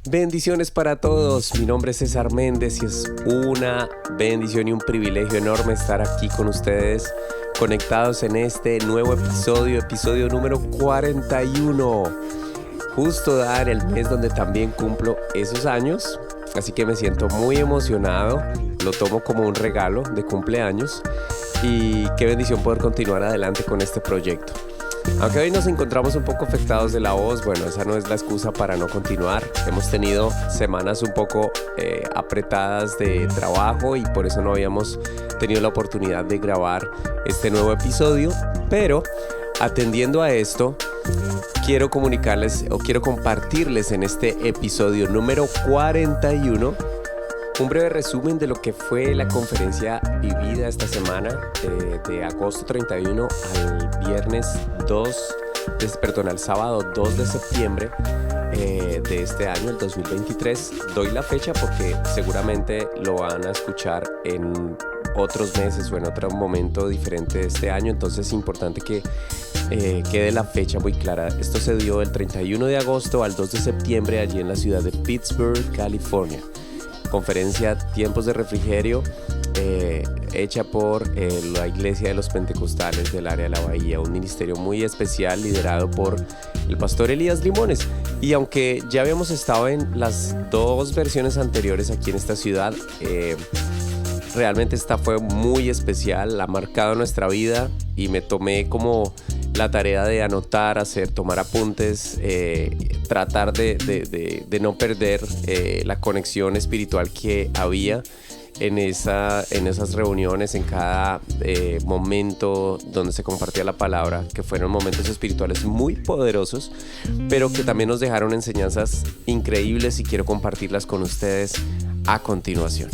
Bendiciones para todos, mi nombre es César Méndez y es una bendición y un privilegio enorme estar aquí con ustedes conectados en este nuevo episodio número 41. Justo dar el mes donde también cumplo esos años, así que me siento muy emocionado, lo tomo como un regalo de cumpleaños y qué bendición poder continuar adelante con este proyecto. Aunque hoy nos encontramos un poco afectados de la voz, bueno, esa no es la excusa para no continuar. Hemos tenido semanas un poco apretadas de trabajo y por eso no habíamos tenido la oportunidad de grabar este nuevo episodio. Pero atendiendo a esto, quiero comunicarles o quiero compartirles en este episodio número 41 un breve resumen de lo que fue la conferencia vivida esta semana de agosto 31 al viernes al sábado 2 de septiembre de este año, el 2023. Doy la fecha porque seguramente lo van a escuchar en otros meses o en otro momento diferente de este año, entonces es importante que quede la fecha muy clara. Esto se dio del 31 de agosto al 2 de septiembre allí en la ciudad de Pittsburgh, California. Conferencia Tiempos de Refrigerio, hecha por la Iglesia de los Pentecostales del área de la Bahía, un ministerio muy especial liderado por el pastor Elías Limones. Y aunque ya habíamos estado en las dos versiones anteriores aquí en esta ciudad, realmente esta fue muy especial, ha marcado nuestra vida y me tomé como la tarea de anotar, tomar apuntes, tratar de no perder la conexión espiritual que había en esas reuniones, en cada momento donde se compartía la palabra, que fueron momentos espirituales muy poderosos, pero que también nos dejaron enseñanzas increíbles y quiero compartirlas con ustedes a continuación.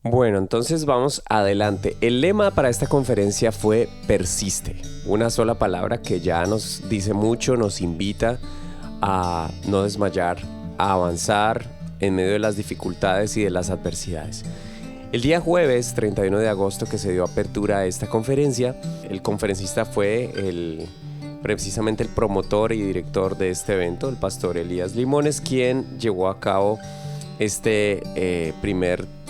Bueno, entonces vamos adelante. El lema para esta conferencia fue persiste. Una sola palabra que ya nos dice mucho, nos invita a no desmayar, a avanzar en medio de las dificultades y de las adversidades. El día jueves 31 de agosto que se dio apertura a esta conferencia, el conferencista fue precisamente el promotor y director de este evento, el pastor Elías Limones, quien llevó a cabo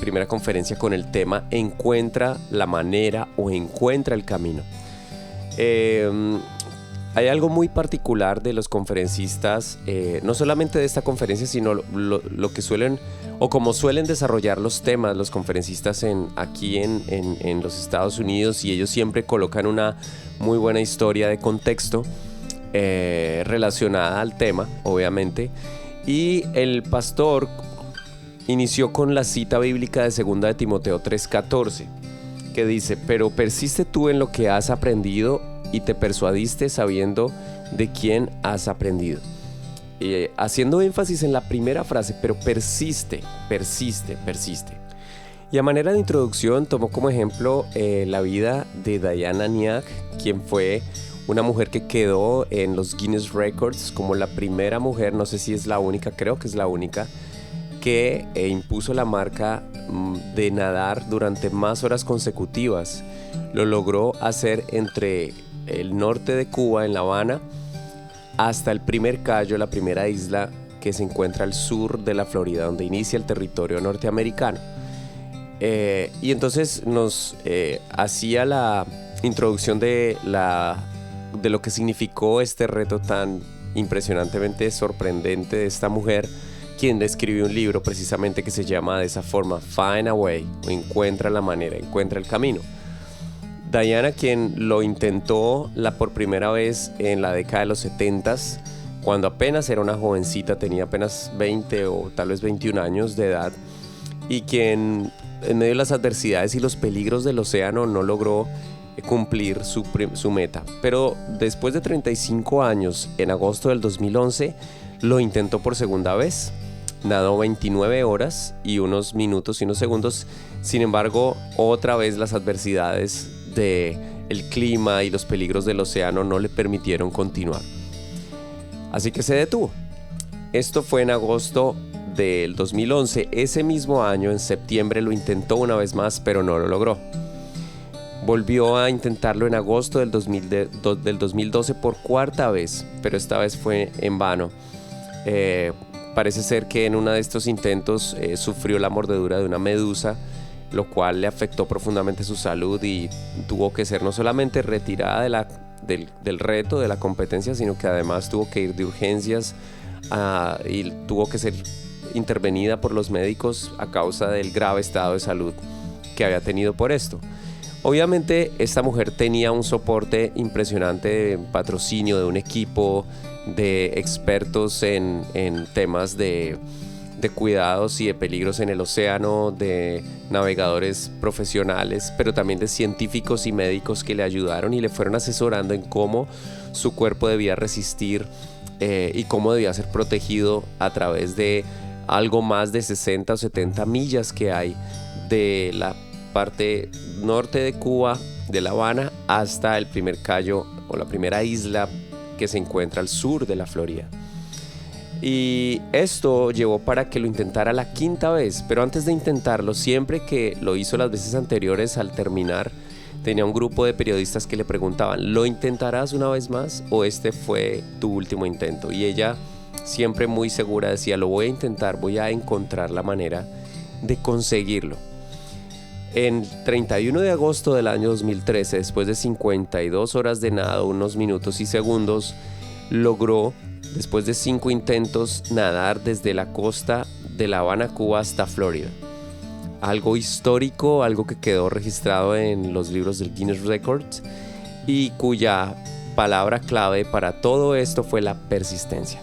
primera conferencia con el tema Encuentra la manera o encuentra el camino. Hay algo muy particular de los conferencistas, no solamente de esta conferencia, sino lo que suelen o como suelen desarrollar los temas los conferencistas aquí en los Estados Unidos, y ellos siempre colocan una muy buena historia de contexto relacionada al tema, obviamente, y el pastor inició con la cita bíblica de 2 de Timoteo 3:14, que dice: pero persiste tú en lo que has aprendido y te persuadiste sabiendo de quién has aprendido. Haciendo énfasis en la primera frase, pero persiste. Y a manera de introducción tomó como ejemplo la vida de Diana Nyad, quien fue una mujer que quedó en los Guinness Records como la primera mujer, no sé si es la única, creo que es la única, que impuso la marca de nadar durante más horas consecutivas. Lo logró hacer entre el norte de Cuba, en La Habana, hasta el primer Cayo, la primera isla que se encuentra al sur de la Florida, donde inicia el territorio norteamericano. Y entonces nos hacía la introducción de lo que significó este reto tan impresionantemente sorprendente de esta mujer, quien escribió un libro precisamente que se llama de esa forma, Find a Way, o encuentra la manera, encuentra el camino. Diana, quien lo intentó por primera vez en la década de los 70s, cuando apenas era una jovencita, tenía apenas 20 o tal vez 21 años de edad, y quien en medio de las adversidades y los peligros del océano no logró cumplir su meta. Pero después de 35 años, en agosto del 2011, lo intentó por segunda vez. Nadó 29 horas y unos minutos y unos segundos. Sin embargo, otra vez las adversidades del clima y los peligros del océano no le permitieron continuar. Así que se detuvo. Esto fue en agosto del 2011. Ese mismo año, en septiembre, lo intentó una vez más, pero no lo logró. Volvió a intentarlo en agosto del 2012 por cuarta vez, pero esta vez fue en vano. Parece ser que en uno de estos intentos sufrió la mordedura de una medusa, lo cual le afectó profundamente su salud y tuvo que ser no solamente retirada del reto, de la competencia, sino que además tuvo que ir de urgencias y tuvo que ser intervenida por los médicos a causa del grave estado de salud que había tenido por esto. Obviamente esta mujer tenía un soporte impresionante de patrocinio de un equipo de expertos en temas de cuidados y de peligros en el océano, de navegadores profesionales, pero también de científicos y médicos que le ayudaron y le fueron asesorando en cómo su cuerpo debía resistir y cómo debía ser protegido a través de algo más de 60 o 70 millas que hay de la parte norte de Cuba, de La Habana, hasta el primer cayó o la primera isla que se encuentra al sur de la Florida. Y esto llevó para que lo intentara la quinta vez, pero antes de intentarlo, siempre que lo hizo las veces anteriores, al terminar, tenía un grupo de periodistas que le preguntaban: ¿lo intentarás una vez más o este fue tu último intento? Y ella, siempre muy segura, decía: lo voy a intentar, voy a encontrar la manera de conseguirlo. En 31 de agosto del año 2013, después de 52 horas de nado, unos minutos y segundos, logró, después de 5 intentos, nadar desde la costa de La Habana, Cuba, hasta Florida. Algo histórico, algo que quedó registrado en los libros del Guinness Records y cuya palabra clave para todo esto fue la persistencia.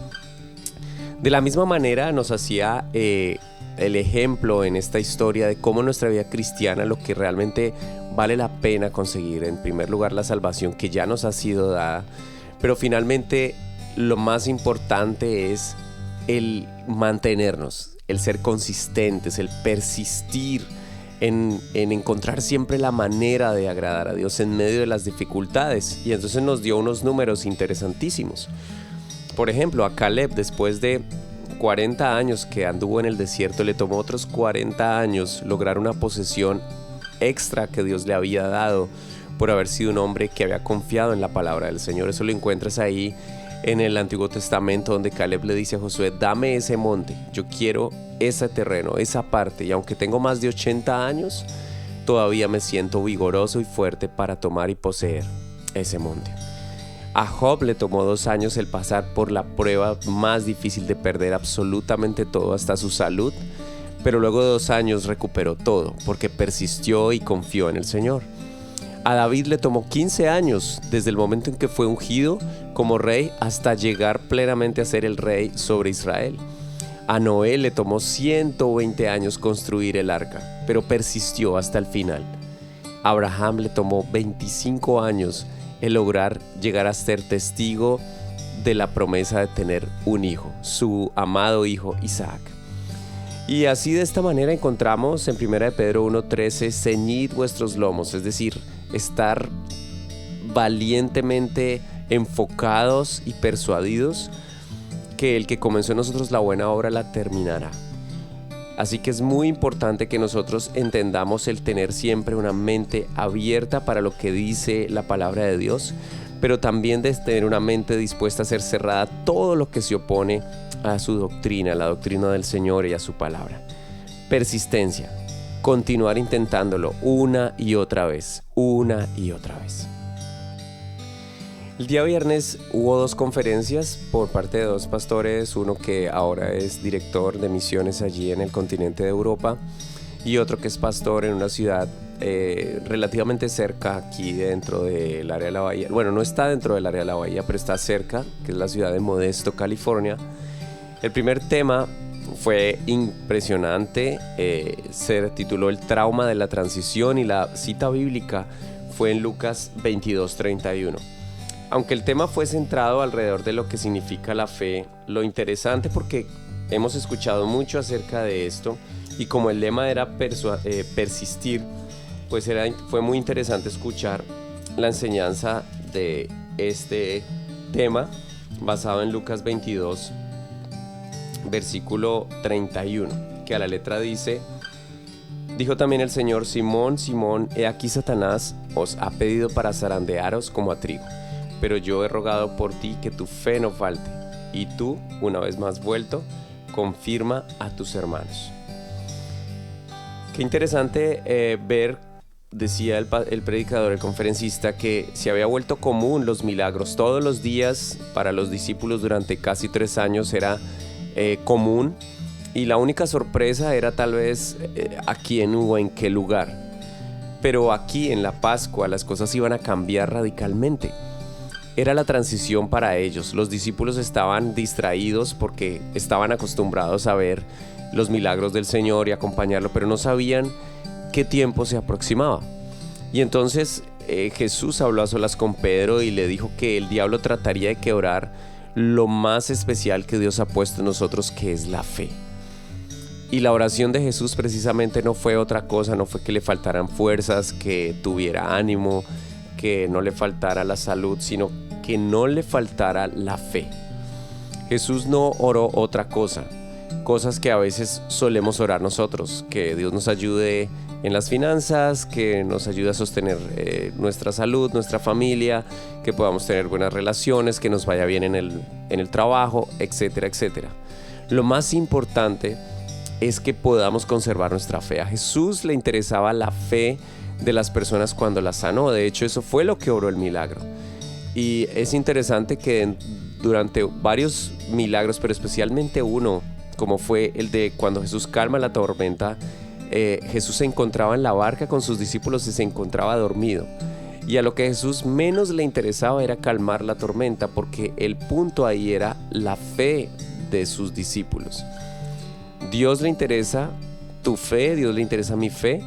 De la misma manera nos hacía el ejemplo en esta historia de cómo nuestra vida cristiana, lo que realmente vale la pena conseguir, en primer lugar la salvación que ya nos ha sido dada, pero finalmente lo más importante es el mantenernos, el ser consistentes, el persistir en encontrar siempre la manera de agradar a Dios en medio de las dificultades. Y entonces nos dio unos números interesantísimos. Por ejemplo, a Caleb, después de 40 años que anduvo en el desierto, le tomó otros 40 años lograr una posesión extra que Dios le había dado por haber sido un hombre que había confiado en la palabra del Señor. Eso lo encuentras ahí en el Antiguo Testamento, donde Caleb le dice a Josué: dame ese monte, yo quiero ese terreno, esa parte, y aunque tengo más de 80 años, todavía me siento vigoroso y fuerte para tomar y poseer ese monte. A Job le tomó 2 años el pasar por la prueba más difícil de perder absolutamente todo, hasta su salud, pero luego de 2 años recuperó todo, porque persistió y confió en el Señor. A David le tomó 15 años, desde el momento en que fue ungido como rey hasta llegar plenamente a ser el rey sobre Israel. A Noé le tomó 120 años construir el arca, pero persistió hasta el final. A Abraham le tomó 25 años el lograr llegar a ser testigo de la promesa de tener un hijo, su amado hijo Isaac. Y así, de esta manera, encontramos en 1 Pedro 1:13: ceñid vuestros lomos, es decir, estar valientemente enfocados y persuadidos que el que comenzó en nosotros la buena obra la terminará. Así que es muy importante que nosotros entendamos el tener siempre una mente abierta para lo que dice la palabra de Dios, pero también de tener una mente dispuesta a ser cerrada a todo lo que se opone a su doctrina, a la doctrina del Señor y a su palabra. Persistencia, continuar intentándolo una y otra vez, una y otra vez. El día viernes hubo 2 conferencias por parte de 2 pastores, uno que ahora es director de misiones allí en el continente de Europa y otro que es pastor en una ciudad relativamente cerca, aquí dentro del área de la bahía. Bueno, no está dentro del área de la bahía, pero está cerca, que es la ciudad de Modesto, California. El primer tema fue impresionante, se tituló El trauma de la transición, y la cita bíblica fue en Lucas 22:31. Aunque el tema fue centrado alrededor de lo que significa la fe, lo interesante, porque hemos escuchado mucho acerca de esto, y como el lema era persistir, pues fue muy interesante escuchar la enseñanza de este tema basado en Lucas 22, versículo 31, que a la letra dice: Dijo también el Señor: Simón, Simón, he aquí Satanás os ha pedido para zarandearos como a trigo, pero yo he rogado por ti que tu fe no falte, y tú, una vez más vuelto, confirma a tus hermanos. Qué interesante ver, decía el predicador, el conferencista, que se había vuelto común los milagros. Todos los días para los discípulos durante casi 3 años era común, y la única sorpresa era tal vez a quién o en qué lugar. Pero aquí en la Pascua las cosas iban a cambiar radicalmente. Era la transición para ellos. Los discípulos estaban distraídos porque estaban acostumbrados a ver los milagros del Señor y acompañarlo, pero no sabían qué tiempo se aproximaba. Y entonces Jesús habló a solas con Pedro y le dijo que el diablo trataría de quebrar lo más especial que Dios ha puesto en nosotros, que es la fe. Y la oración de Jesús precisamente no fue otra cosa, no fue que le faltaran fuerzas, que tuviera ánimo, que no le faltara la salud, sino que no le faltara la fe. Jesús no oró otra cosa, cosas que a veces solemos orar nosotros: que Dios nos ayude en las finanzas, que nos ayude a sostener nuestra salud, nuestra familia, que podamos tener buenas relaciones, que nos vaya bien en el trabajo, etcétera, etcétera. Lo más importante es que podamos conservar nuestra fe. A Jesús le interesaba la fe de las personas cuando las sanó. De hecho, eso fue lo que obró el milagro. Y es interesante que durante varios milagros, pero especialmente uno, como fue el de cuando Jesús calma la tormenta, Jesús se encontraba en la barca con sus discípulos y se encontraba dormido. Y a lo que Jesús menos le interesaba era calmar la tormenta, porque el punto ahí era la fe de sus discípulos. Dios le interesa tu fe, Dios le interesa mi fe,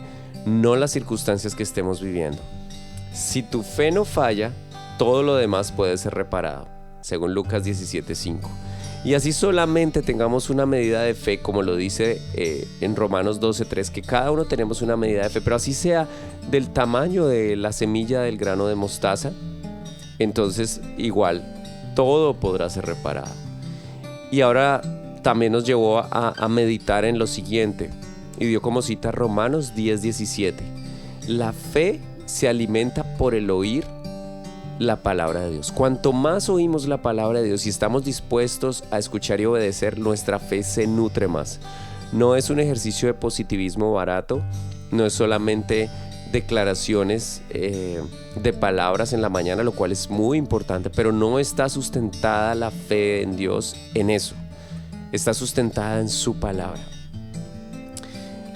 no las circunstancias que estemos viviendo. Si tu fe no falla, todo lo demás puede ser reparado, según Lucas 17:5. Y así solamente tengamos una medida de fe, como lo dice en Romanos 12:3, que cada uno tenemos una medida de fe, pero así sea del tamaño de la semilla del grano de mostaza, entonces igual todo podrá ser reparado. Y ahora también nos llevó a meditar en lo siguiente, y dio como cita Romanos 10:17. La fe se alimenta por el oír la palabra de Dios. Cuanto más oímos la palabra de Dios y estamos dispuestos a escuchar y obedecer, nuestra fe se nutre más. No es un ejercicio de positivismo barato, no es solamente declaraciones de palabras en la mañana, lo cual es muy importante, pero no está sustentada la fe en Dios en eso. Está sustentada en su palabra.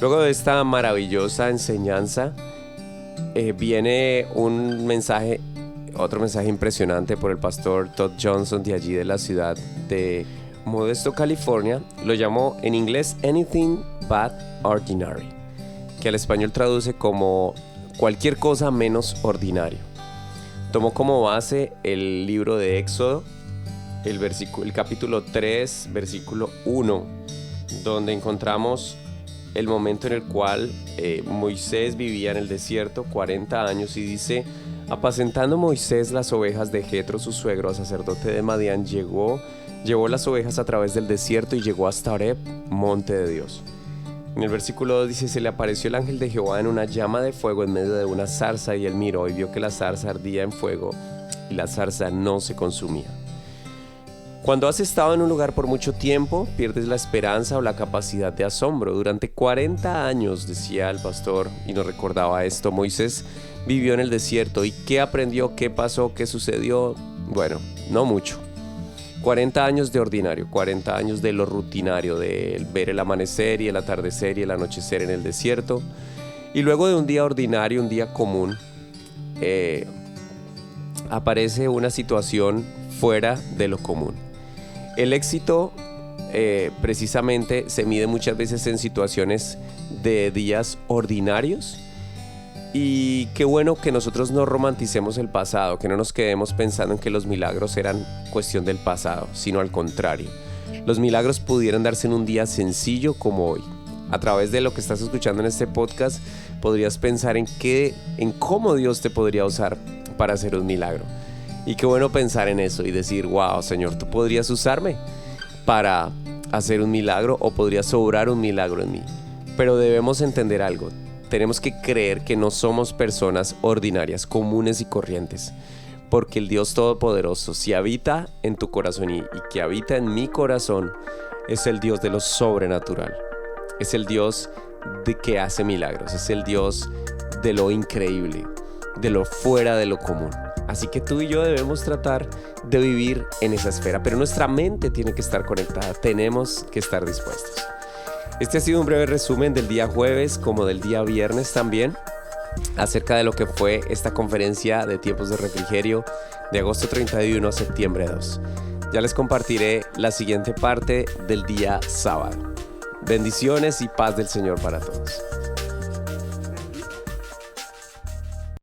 Luego de esta maravillosa enseñanza viene otro mensaje impresionante por el pastor Todd Johnson, de allí de la ciudad de Modesto, California. Lo llamó en inglés Anything But Ordinary, que al español traduce como cualquier cosa menos ordinario. Tomó como base el libro de Éxodo, el capítulo 3, versículo 1, donde encontramos el momento en el cual Moisés vivía en el desierto 40 años, y dice: apacentando Moisés las ovejas de Jetro, su suegro, sacerdote de Madián, llevó las ovejas a través del desierto y llegó hasta Horeb, monte de Dios. En el versículo 2 dice: se le apareció el ángel de Jehová en una llama de fuego en medio de una zarza, y él miró y vio que la zarza ardía en fuego y la zarza no se consumía. Cuando has estado en un lugar por mucho tiempo, pierdes la esperanza o la capacidad de asombro. Durante 40 años, decía el pastor, y nos recordaba esto, Moisés vivió en el desierto. ¿Y qué aprendió? ¿Qué pasó? ¿Qué sucedió? Bueno, no mucho. 40 años de ordinario, 40 años de lo rutinario, de ver el amanecer y el atardecer y el anochecer en el desierto. Y luego de un día ordinario, un día común, aparece una situación fuera de lo común. El éxito precisamente se mide muchas veces en situaciones de días ordinarios. Y qué bueno que nosotros no romanticemos el pasado, que no nos quedemos pensando en que los milagros eran cuestión del pasado, sino al contrario. Los milagros pudieran darse en un día sencillo como hoy. A través de lo que estás escuchando en este podcast, podrías pensar en cómo Dios te podría usar para hacer un milagro. Y qué bueno pensar en eso y decir: wow, Señor, tú podrías usarme para hacer un milagro, o podrías obrar un milagro en mí. Pero debemos entender algo: tenemos que creer que no somos personas ordinarias, comunes y corrientes. Porque el Dios Todopoderoso, si habita en tu corazón y que habita en mi corazón, es el Dios de lo sobrenatural. Es el Dios de que hace milagros. Es el Dios de lo increíble, de lo fuera de lo común. Así que tú y yo debemos tratar de vivir en esa esfera. Pero nuestra mente tiene que estar conectada. Tenemos que estar dispuestos. Este ha sido un breve resumen del día jueves como del día viernes también, acerca de lo que fue esta conferencia de tiempos de refrigerio de agosto 31 a septiembre 2. Ya les compartiré la siguiente parte del día sábado. Bendiciones y paz del Señor para todos.